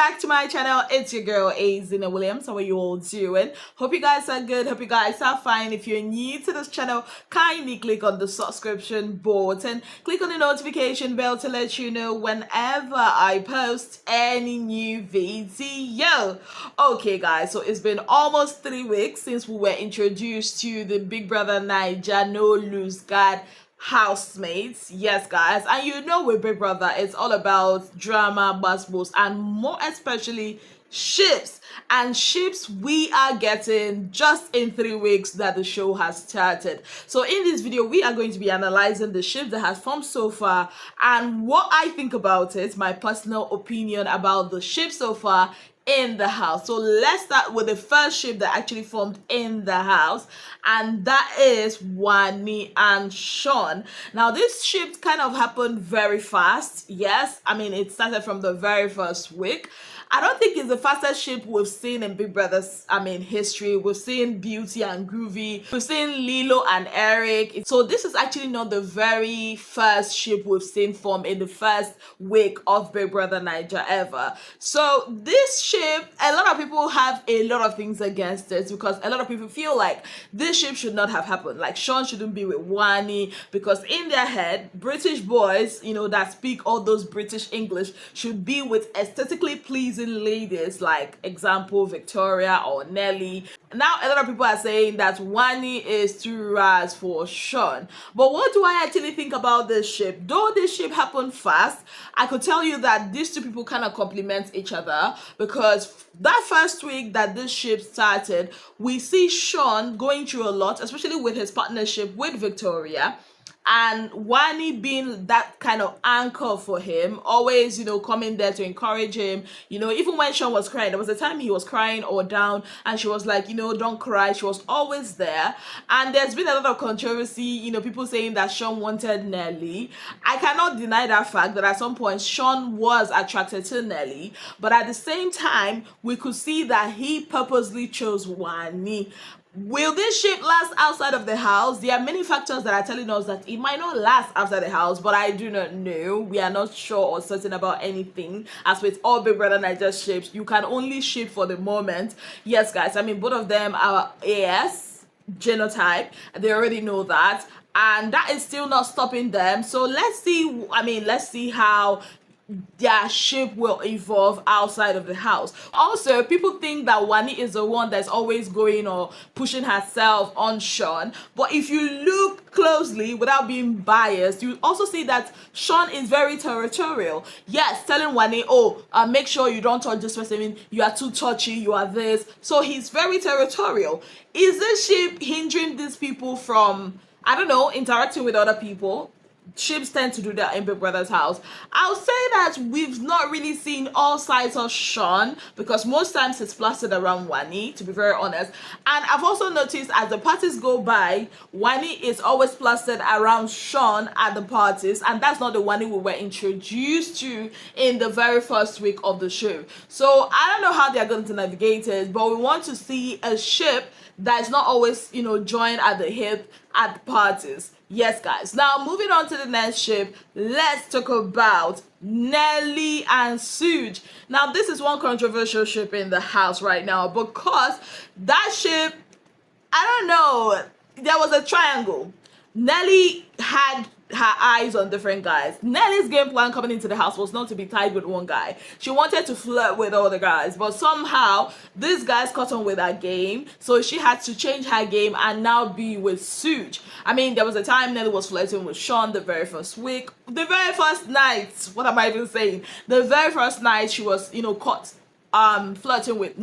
back to my channel. It's your girl Azina Williams. How are you all doing? Hope you guys are good. Hope you guys are fine. If you're new to this channel, kindly click on the subscription button, click on the notification bell to let you know whenever I post any new video. Okay guys, so it's been almost 3 weeks since we were introduced to the Big Brother Naija No Lose Guard housemates. Yes guys, and you know with Big Brother it's all about drama, buzz, and more especially ships. And ships we are getting just in 3 weeks that the show has started. So in this video we are going to be analyzing the ships that has formed so far and what I think about it, my personal opinion about the ship so far in the house. So let's start with the first ship that actually formed in the house, and that is Wanie and Sean. Now this ship kind of happened very fast. Yes, I mean it started from the very first week. I don't think it's the fastest ship we've seen in Big Brother's history. We've seen Beauty and Groovy, we've seen Lilo and Eric. So this is actually not the very first ship we've seen form in the first week of Big Brother Naija ever. So this ship, a lot of people have a lot of things against it because a lot of people feel like this ship should not have happened. Like Sean shouldn't be with Wanie because in their head, British boys, you know, that speak all those British English should be with aesthetically pleasing ladies, like example Victoria or Nelly. Now a lot of people are saying that Wanie is too rash for Sean. But what do I actually think about this ship? Though this ship happened fast, I could tell you that these two people kind of complement each other, because that first week that this ship started, we see Sean going through a lot, especially with his partnership with Victoria, and Wanie being that kind of anchor for him, always, you know, coming there to encourage him. You know, even when Sean was crying, there was a time he was crying or down and she was like, you know, don't cry. She was always there. And there's been a lot of controversy, you know, people saying that Sean wanted Nelly. I cannot deny that fact that at some point Sean was attracted to Nelly, but at the same time we could see that he purposely chose Wanie. Will this ship last outside of the house? There are many factors that are telling us that it might not last outside the house, but I do not know. We are not sure or certain about anything. As with all Big Brother Naija ships, you can only ship for the moment. Yes guys, I mean both of them are AS genotype. They already know that, and that is still not stopping them. So let's see, let's see how their ship will evolve outside of the house. Also, people think that Wanie is the one that's always going or pushing herself on Sean, but if you look closely without being biased, you also see that Sean is very territorial. Yes, telling Wanie, oh, make sure you don't touch this person, you are too touchy, you are this. So he's very territorial. Is this ship hindering these people from, I don't know, interacting with other people? Ships tend to do that in Big Brother's house. I'll say that we've not really seen all sides of Sean, because most times it's plastered around Wanie, to be very honest. And I've also noticed as the parties go by, Wanie is always plastered around Sean at the parties, and that's not the Wanie we were introduced to in the very first week of the show. So I don't know how they're going to navigate it, but we want to see a ship that's not always, you know, joined at the hip at the parties. Yes guys, now moving on to the next ship, let's talk about Nelly and Su. Now this is one controversial ship in the house right now, because that ship, I don't know, there was a triangle. Nelly had her eyes on different guys. Nelly's game plan coming into the house was not to be tied with one guy. She wanted to flirt with all the guys, but somehow these guys caught on with her game, so she had to change her game and now be with Su. I mean, there was a time Nelly was flirting with Sean the very first week, the very first night. What am I even saying? The very first night she was, you know, caught flirting with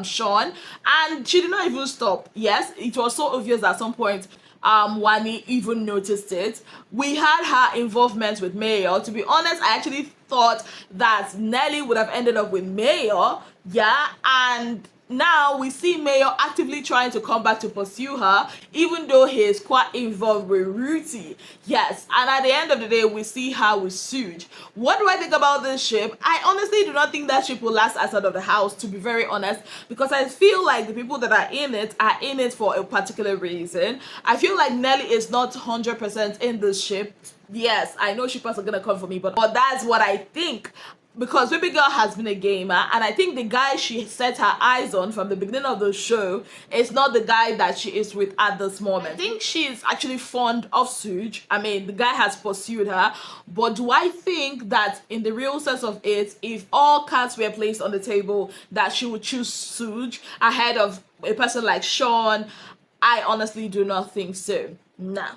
Sean, and she did not even stop. Yes, it was so obvious at some point Wanie even noticed it. We had her involvement with Mayor. To be honest, I actually thought that Nelly would have ended up with Mayor, yeah, and now we see Mayor actively trying to come back to pursue her, even though he is quite involved with Ruy. Yes, and at the end of the day, we see her with Su. What do I think about this ship? I honestly do not think that ship will last outside of the house, to be very honest, because I feel like the people that are in it for a particular reason. I feel like Nelly is not 100% in this ship. Yes, I know shippers are gonna come for me, but that's what I think. because baby girl has been a gamer, and I think the guy she set her eyes on from the beginning of the show is not the guy that she is with at this moment. I think she's actually fond of Suj. I mean, the guy has pursued her, but do I think that in the real sense of it, if all cards were placed on the table, that she would choose Suj ahead of a person like Sean? I honestly do not think so. Nah.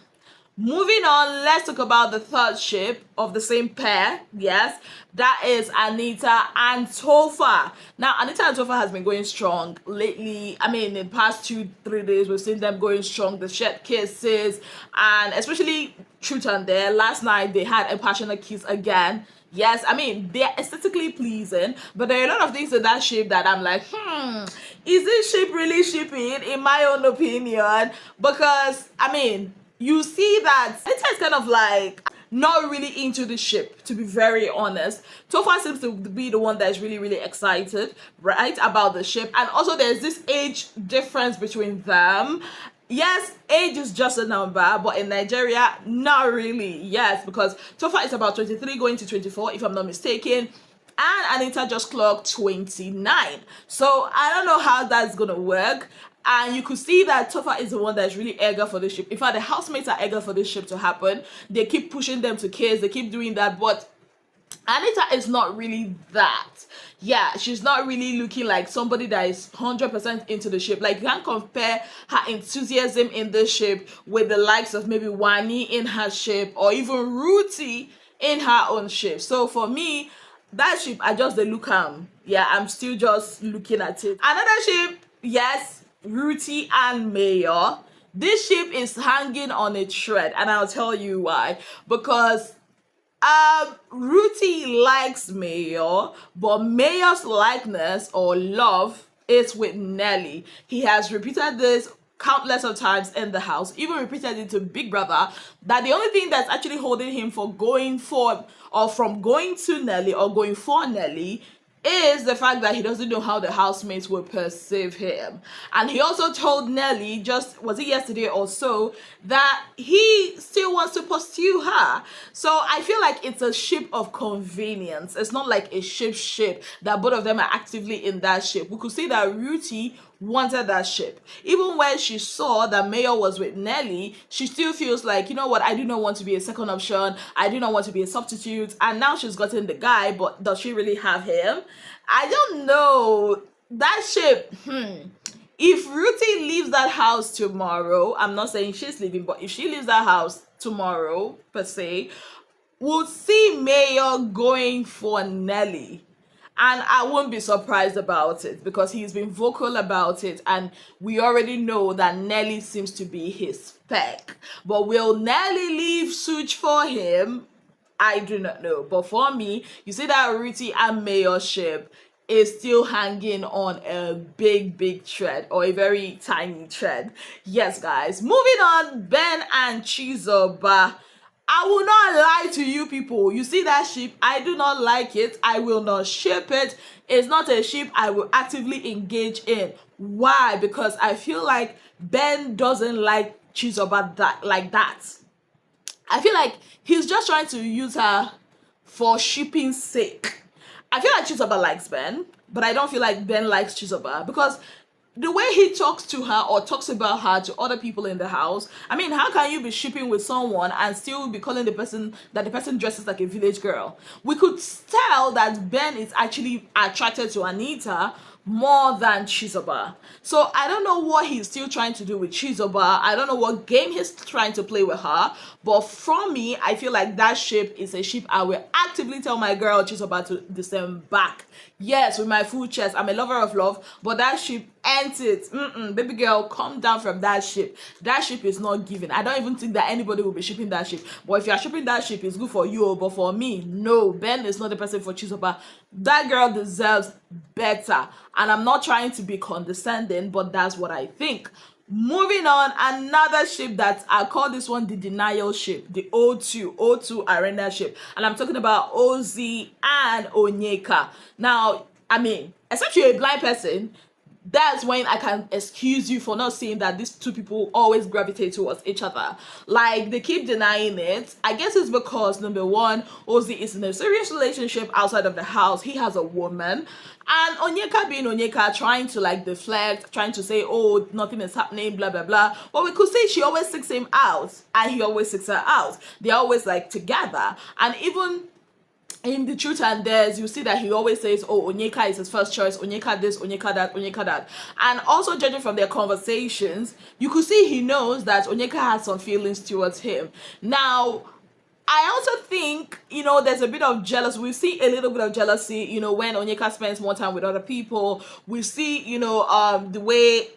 Moving on, let's talk about the third ship of the same pair. Yes, that is Anita and Tofa. Now, Anita and Tofa has been going strong lately. I mean, in the past 2-3 days, we've seen them going strong. The shared kisses, and especially Truth and Dare. Last night, they had a passionate kiss again. Yes, I mean, they're aesthetically pleasing, but there are a lot of things in that shape that I'm like, is this ship really shipping, in my own opinion? Because, I mean, you see that Anita is kind of like not really into the ship, to be very honest. Tofa seems to be the one that is really, really excited, right, about the ship. And also there's this age difference between them. Yes, age is just a number, but in Nigeria, not really. Yes, because Tofa is about 23 going to 24, if I'm not mistaken. And Anita just clocked 29. So I don't know how that's gonna work. And you could see that Tofa is the one that's really eager for this ship. In fact, the housemates are eager for this ship to happen. They keep pushing them to kiss. They keep doing that. But Anita is not really that. Yeah, she's not really looking like somebody that is 100% into the ship. Like, you can't compare her enthusiasm in this ship with the likes of maybe Wanie in her ship, or even Ruy in her own ship. So for me, that ship, I just look yeah, I'm still just looking at it. Another ship, yes, Ruy and Mayor. This ship is hanging on a thread, and I'll tell you why. Because Ruy likes Mayor, but Mayor's likeness or love is with Nelly. He has repeated this countless of times in the house, even repeated it to Big Brother, that the only thing that's actually holding him for going for, or from going to Nelly or going for Nelly, is the fact that he doesn't know how the housemates will perceive him. And he also told Nelly, just was it yesterday or so, that he still wants to pursue her. So I feel like it's a ship of convenience. It's not like a ship that both of them are actively in that ship. We could see that Ruy wanted that ship. Even when she saw that Mayor was with Nelly, she still feels like, you know what, I do not want to be a second option. I do not want to be a substitute. And now she's gotten the guy, but does she really have him? I don't know. That ship, if Ruy leaves that house tomorrow, I'm not saying she's leaving, but if she leaves that house tomorrow, per se, we'll see Mayor going for Nelly. And I won't be surprised about it, because he's been vocal about it, and we already know that Nelly seems to be his spec. But will Nelly leave Such for him? I do not know. But for me, you see that Ruy and Mayor ship is still hanging on a big thread, or a very tiny thread. Yes, guys. Moving on, Ben and Choba. I will not lie to you people. You see that ship? I do not like it. I will not ship it. It's not a ship I will actively engage in. Why? Because I feel like Ben doesn't like Choba like that. I feel like he's just trying to use her for shipping's sake. I feel like Choba likes Ben, but I don't feel like Ben likes Choba, because the way he talks to her or talks about her to other people in the house, I mean, how can you be shipping with someone and still be calling the person dresses like a village girl? We could tell that Ben is actually attracted to Anita more than Choba. So I don't know what he's still trying to do with Choba. I don't know what game he's trying to play with her. But from me, I feel like that ship is a ship I will actively tell my girl Choba to descend back. Yes, with my full chest. I'm a lover of love, but that ship ends it. Baby girl, come down from that ship. That ship is not given. I don't even think that anybody will be shipping that ship. But if you're shipping that ship, it's good for you. But for me, no. Ben is not the person for Choba. That girl deserves better. And I'm not trying to be condescending, but that's what I think. Moving on, another ship that I call this one the denial ship, the O2 arena ship, and I'm talking about Oz and Onyeka. Now, I mean, except you're a blind person, that's when I can excuse you for not seeing that these two people always gravitate towards each other. Like, they keep denying it. I guess it's because, number one, Ozzy is in a serious relationship outside of the house. He has a woman. And Onyeka being Onyeka, trying to like deflect, trying to say, oh, nothing is happening, blah, blah, blah. But we could say she always seeks him out and he always seeks her out. They're always like together. And even in the truth and dares, you see that he always says, oh, Onyeka is his first choice, Onyeka this, Onyeka that, Onyeka that. And also judging from their conversations, you could see he knows that Onyeka has some feelings towards him. Now, I also think, you know, there's a bit of jealousy. We see a little bit of jealousy, you know, when Onyeka spends more time with other people. We see, you know, the way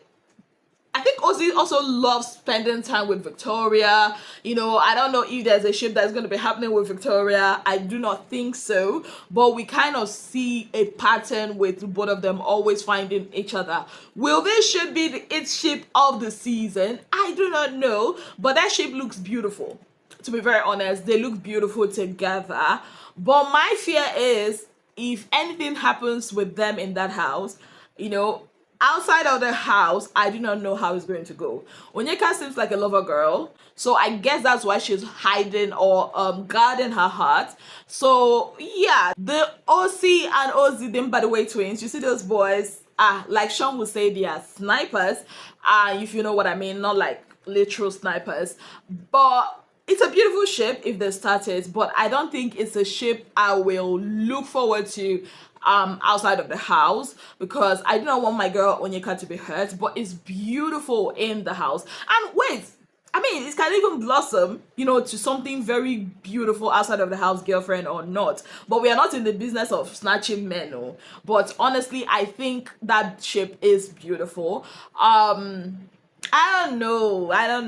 I think Ozzy also loves spending time with Victoria. You know, I don't know if there's a ship that's going to be happening with Victoria. I do not think so. But we kind of see a pattern with both of them always finding each other. Will this ship be the it ship of the season? I do not know. But that ship looks beautiful. To be very honest, they look beautiful together. But my fear is if anything happens with them in that house, you know, outside of the house, I do not know how it's going to go. Onyeka seems like a lover girl, so I guess that's why she's hiding or guarding her heart. So yeah, the OC and Ozzy, them by the way twins, you see those boys, like Sean would say, they are snipers, if you know what I mean, not like literal snipers, but it's a beautiful ship if they start it, but I don't think it's a ship I will look forward to outside of the house, because I do not want my girl Onyeka to be hurt, but it's beautiful in the house. And wait, I mean, it can even blossom, you know, to something very beautiful outside of the house, girlfriend or not. But we are not in the business of snatching men, no. But honestly, I think that ship is beautiful. I don't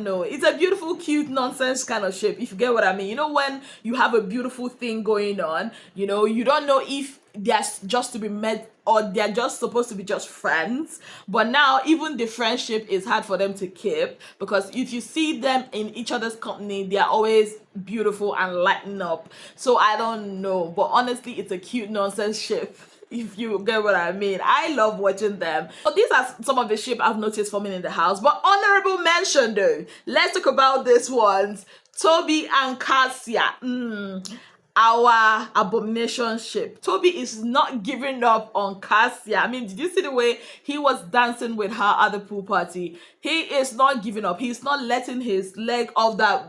know. It's a beautiful, cute, nonsense kind of ship, if you get what I mean. You know, when you have a beautiful thing going on, you know, you don't know if they're just to be met or they're just supposed to be just friends. But now, even the friendship is hard for them to keep, because if you see them in each other's company, they're always beautiful and lighting up. So I don't know. But honestly, it's a cute, nonsense ship, if you get what I mean. I love watching them. So these are some of the ship I've noticed forming in the house. But honorable mention though, let's talk about this ones. Toby and Cassia. Our abomination ship. Toby is not giving up on Cassia. I mean, did you see the way he was dancing with her at the pool party? He is not giving up. He's not letting his leg off that.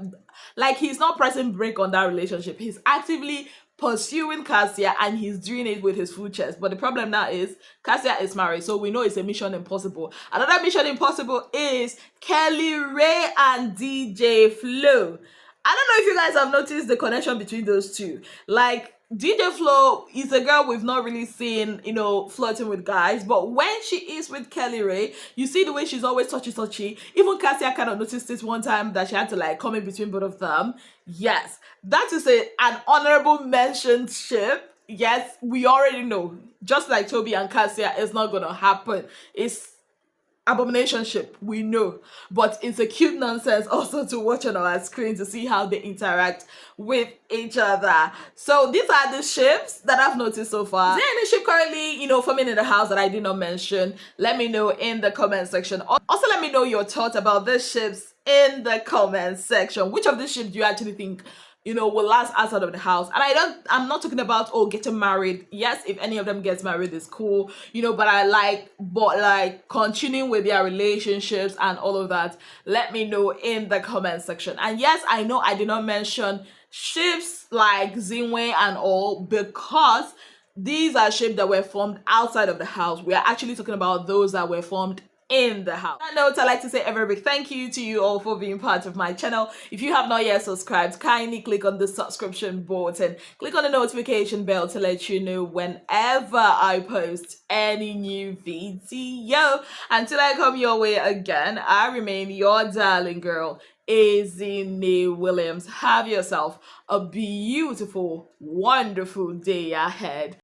Like, he's not pressing brake on that relationship. He's actively pursuing Cassia, and he's doing it with his full chest. But the problem now is Cassia is married, so we know it's a mission impossible. Another mission impossible is Kelly Ray and DJ Flo. I don't know if you guys have noticed the connection between those two. Like, DJ Flo is a girl we've not really seen, you know, flirting with guys, but when she is with Kelly Ray, you see the way she's always touchy. Even Cassia kind of noticed this one time that she had to like come in between both of them. Yes, that is an honorable mention ship. Yes, we already know. Just like Toby and Cassia, it's not gonna happen. It's abomination ship, we know, but it's a cute nonsense also to watch on our screen to see how they interact with each other. So these are the ships that I've noticed so far. Is there any ship currently, you know, forming in the house that I did not mention? Let me know in the comment section. Also, let me know your thoughts about these ships in the comment section. Which of these ships do you actually think, you know, will last outside of the house? And I'm not talking about, oh, getting married. Yes, if any of them gets married, is cool, you know, but like continuing with their relationships and all of that. Let me know in the comment section. And yes, I know I did not mention ships like Zinwe and all, because these are ships that were formed outside of the house. We are actually talking about those that were formed in the house. On that note, I'd like to say a very big thank you to you all for being part of my channel. If you have not yet subscribed, kindly click on the subscription button, click on the notification bell to let you know whenever I post any new video. Until I come your way again, I remain your darling girl, Azine Williams. Have yourself a beautiful, wonderful day ahead.